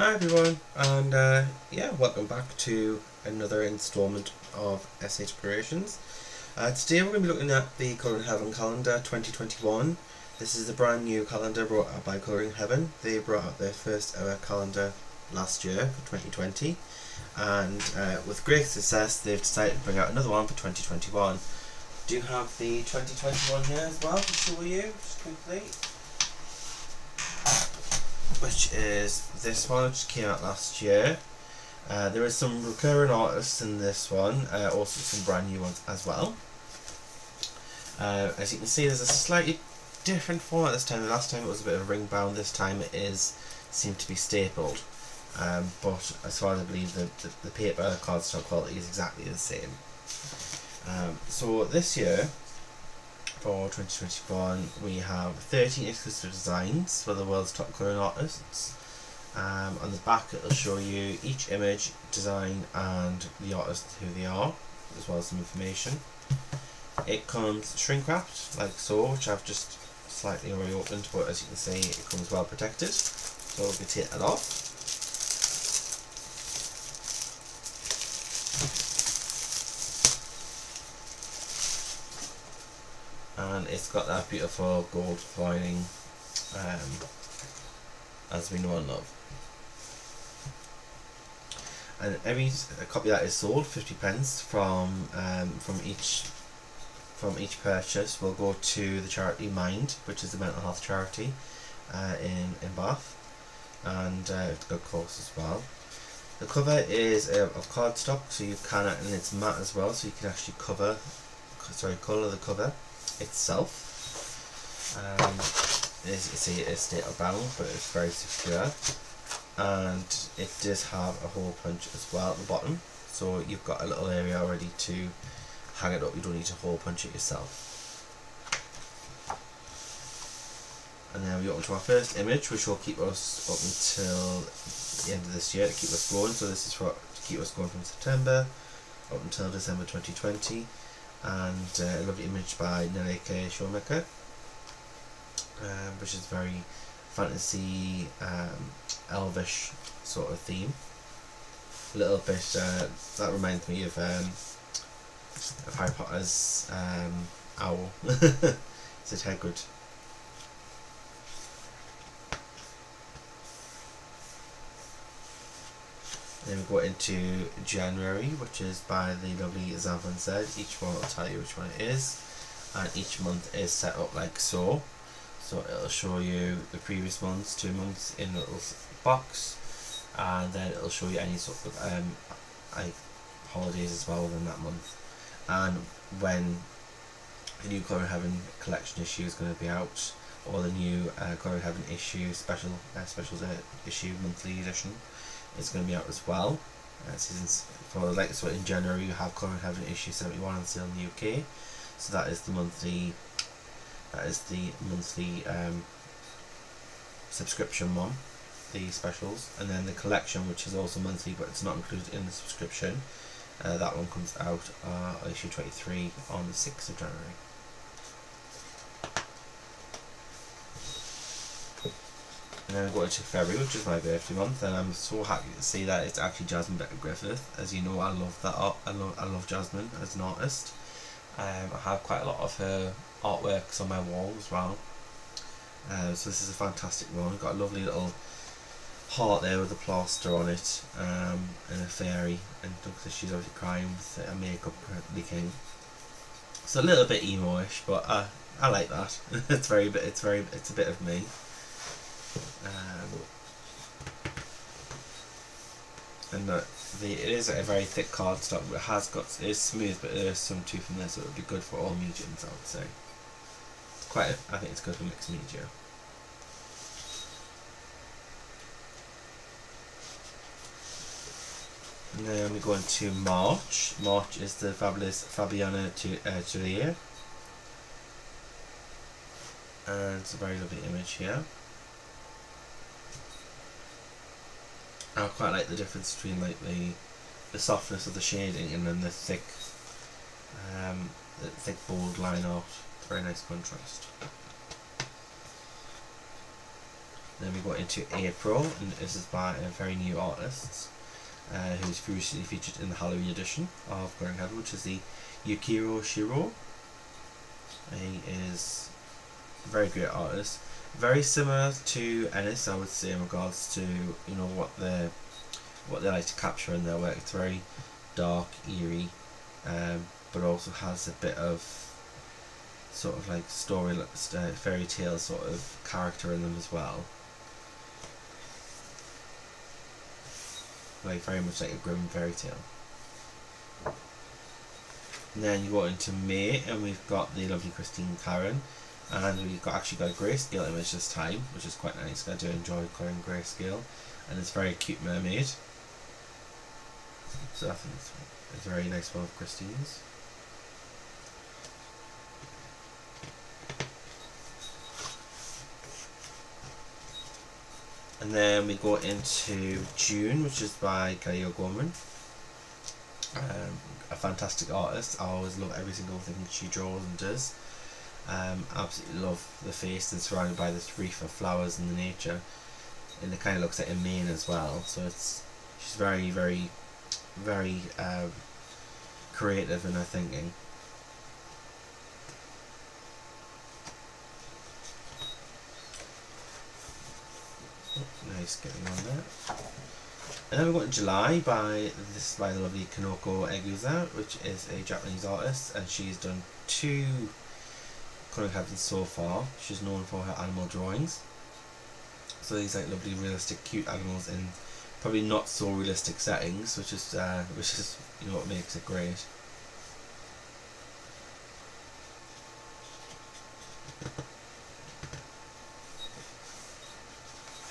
Hi everyone, and yeah, welcome back to another installment of SH Creations. Today we're going to be looking at the Colouring Heaven calendar 2021. This is a brand new calendar brought out by Colouring Heaven. They brought out their first ever calendar last year for 2020, and with great success they've decided to bring out another one for 2021. Do you have the 2021 here as well to show you, just quickly? Which is this one, which came out last year. There is some recurring artists in this one, also some brand new ones as well. As you can see, there's a slightly different format this time. The last time it was a bit of a ring bound, this time it seemed to be stapled. But as far as I believe, the paper cardstock quality is exactly the same. So this year, for 2021, we have 13 exclusive designs for the world's top colouring artists. On the back it will show you each image, design and the artist who they are, as well as some information. It comes shrink wrapped like so, which I've just slightly already opened, but as you can see it comes well protected. So we can take that off. And it's got that beautiful gold lining, as we know and love. And every copy that is sold, 50p from each purchase will go to the charity Mind, which is the mental health charity in Bath, and it's a good cause as well. The cover is of cardstock, so you can, and it's matte as well, so you can actually colour the cover itself. As you can see, it is staple bound, but it's very secure, and it does have a hole punch as well at the bottom, so you've got a little area already to hang it up. You don't need to hole punch it yourself. And then we open to our first image, which will keep us up until the end of this year to keep us going. So this is to keep us going from September up until December 2020. And a lovely image by Neleke Showmaker, which is very fantasy, elvish sort of theme. A little bit that reminds me of Harry Potter's owl. Is it Hagrid? Then we go into January, which is by the lovely Zavon Z. Each one will tell you which one it is, and each month is set up like so. So it'll show you the previous months, 2 months in a little box, and then it'll show you any sort of like holidays as well within that month, and when the new Colouring Heaven collection issue is going to be out, or the new Colouring Heaven issue special issue monthly edition is going to be out as well. So in January you have Colouring Heaven issue 71 on sale in the UK. So that is the monthly subscription one, the specials, and then the collection, which is also monthly but it's not included in the subscription. That one comes out issue 23 on the 6th of January. And then we go into February, which is my birthday month, and I'm so happy to see that it's actually Jasmine Becker Griffith. As you know, I love that art. I love Jasmine as an artist. I have quite a lot of her artworks on my wall as well. So this is a fantastic one. Got a lovely little heart there with a plaster on it, and a fairy, and she's obviously crying with her makeup leaking. It's a little bit emo-ish, but I like that. It's a bit of me. And it is a very thick cardstock, but it is smooth, but there is some tooth in there, so it would be good for all mediums, I would say. I think it's good for mixed media. And then we go into March. March is the fabulous Fabiana Tullier, and it's a very lovely image here. I quite like the difference between like the softness of the shading and then the thick bold line art. Very nice contrast. Then we go into April, and this is by a very new artist who's previously featured in the Halloween edition of Coloring Heaven, which is the Yukiro Shiro. He is a very great artist, very similar to Ennis, I would say, in regards to what they like to capture in their work. It's very dark, eerie, but also has a bit of sort of like story, fairy tale sort of character in them as well. Like very much like a grim fairy tale. And then you go into May, and we've got the lovely Christine Karen, and we've actually got a grayscale image this time, which is quite nice. I do enjoy colouring grayscale, and it's a very cute mermaid. So I think it's a very nice one of Christine's. And then we go into June, which is by Kelly O'Gorman. A fantastic artist. I always love every single thing she draws and does. Absolutely love the face, and surrounded by this wreath of flowers and the nature, and it kind of looks like a mane as well. So she's very, very, very creative in her thinking. Nice getting on there. And then we've got July by the lovely Kanoko Eguza, which is a Japanese artist, and she's done 2 Coloring Heavens so far. She's known for her animal drawings. So these like lovely, realistic, cute animals in probably not so realistic settings, which is what makes it great.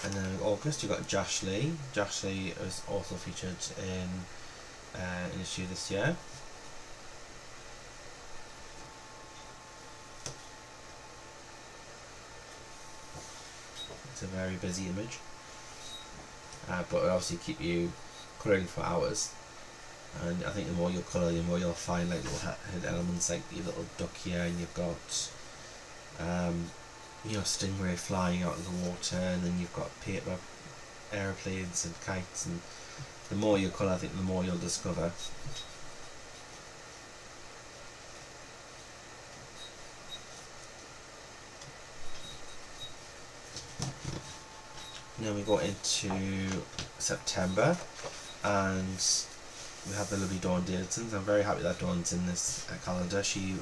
And then in August you've got Josh Lee. Josh Lee is also featured in an issue this year. It's a very busy image, but it'll obviously keep you colouring for hours. And I think the more you colour, the more you'll find like little hidden elements, like your little duck here, and you've got stingray flying out of the water, and then you've got paper aeroplanes and kites, and the more you colour, I think the more you'll discover. And then we go into September, and we have the lovely Dawn Davidson. I'm very happy that Dawn's in this calendar. She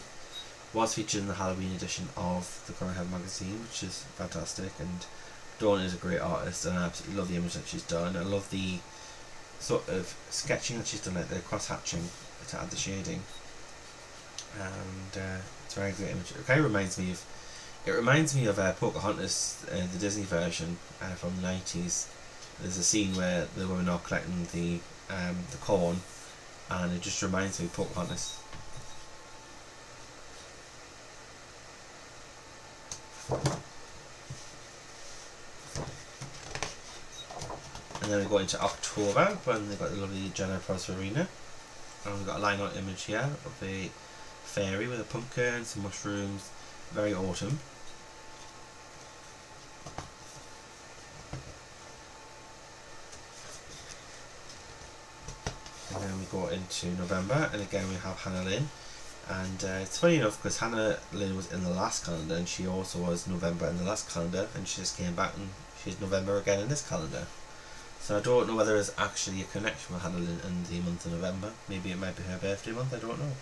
was featured in the Halloween edition of the Coloring Heaven magazine, which is fantastic, and Dawn is a great artist, and I absolutely love the image that she's done. I love the sort of sketching that she's done, like the cross-hatching to add the shading, and it's a very great image. It kind of reminds me of Pocahontas, the Disney version from the 90s. There's a scene where the women are collecting the corn, and it just reminds me of Pocahontas. And then we go into October, when they've got the lovely Jenna Prosperina, and we've got a line art image here of a fairy with a pumpkin, some mushrooms, very autumn. And then we go into November, and again we have Hannah Lynn. And it's funny enough, because Hannah Lynn was in the last calendar, and she also was November in the last calendar, and she just came back and she's November again in this calendar. So I don't know whether there's actually a connection with Hannah Lynn in the month of November. Maybe it might be her birthday month, I don't know.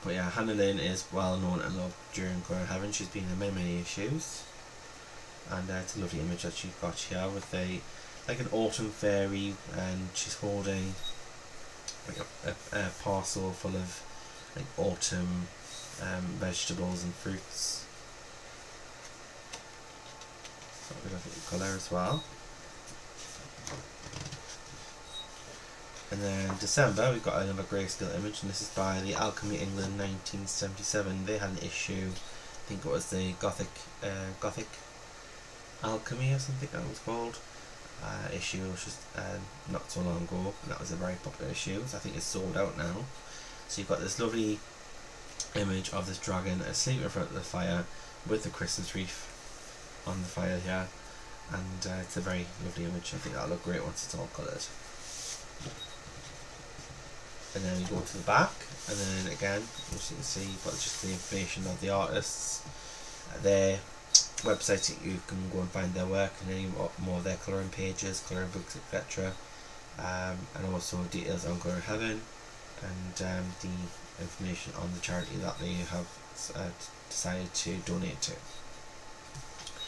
But yeah, Hannah Lynn is well known and loved during Coloring Heaven. She's been in many issues, and it's a lovely image that she's got here with like an autumn fairy, and she's holding like a parcel full of like autumn vegetables and fruits. So we have the colour as well. And then December we've got another grayscale image, and this is by the Alchemy England 1977. They had an issue, I think it was the Gothic Alchemy or something that was called. Issue which was not so long ago, and that was a very popular issue. So I think it's sold out now. So you've got this lovely image of this dragon asleep in front of the fire with the Christmas wreath on the file here, and it's a very lovely image. I think that'll look great once it's all coloured. And then we go to the back, and then again, as you can see, you've got just the information of the artists, their website that you can go and find their work, and any more of their colouring pages, colouring books, etc. And also details on Colour Heaven, and the information on the charity that they have decided to donate to.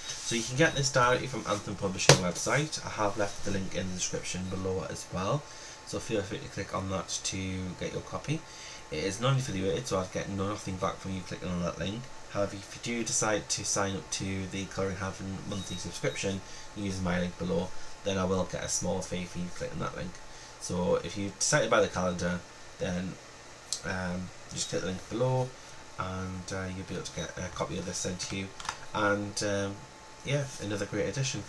So you can get this directly from Anthem Publishing website. I have left the link in the description below as well, so feel free to click on that to get your copy. It is non-affiliated, so I'll get nothing back from you clicking on that link. However, if you do decide to sign up to the Colouring Heaven monthly subscription using my link below, then I will get a small fee for you clicking that link. So if you decide to buy the calendar, then just click the link below, and you'll be able to get a copy of this sent to you. And yeah, another great addition.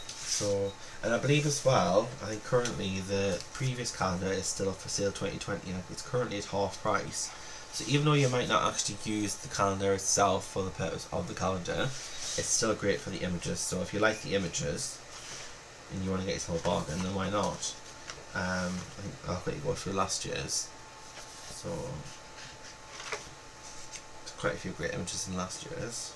So, and I believe as well, I think currently the previous calendar is still up for sale 2020, and it's currently at half price. So even though you might not actually use the calendar itself for the purpose of the calendar, it's still great for the images. So if you like the images and you want to get yourself a bargain, then why not? I think I'll quickly go through last year's. So there's quite a few great images in last year's.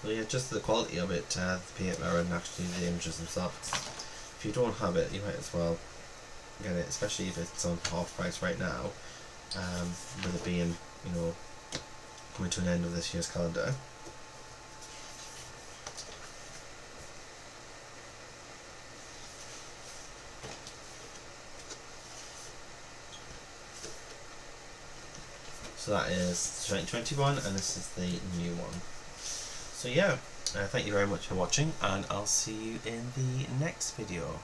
So yeah, just the quality of it, the paper and actually the images themselves. If you don't have it, you might as well get it, especially if it's on half price right now, with it being, you know, coming to an end of this year's calendar. So that is 2021, and this is the new one. So yeah, thank you very much for watching, and I'll see you in the next video.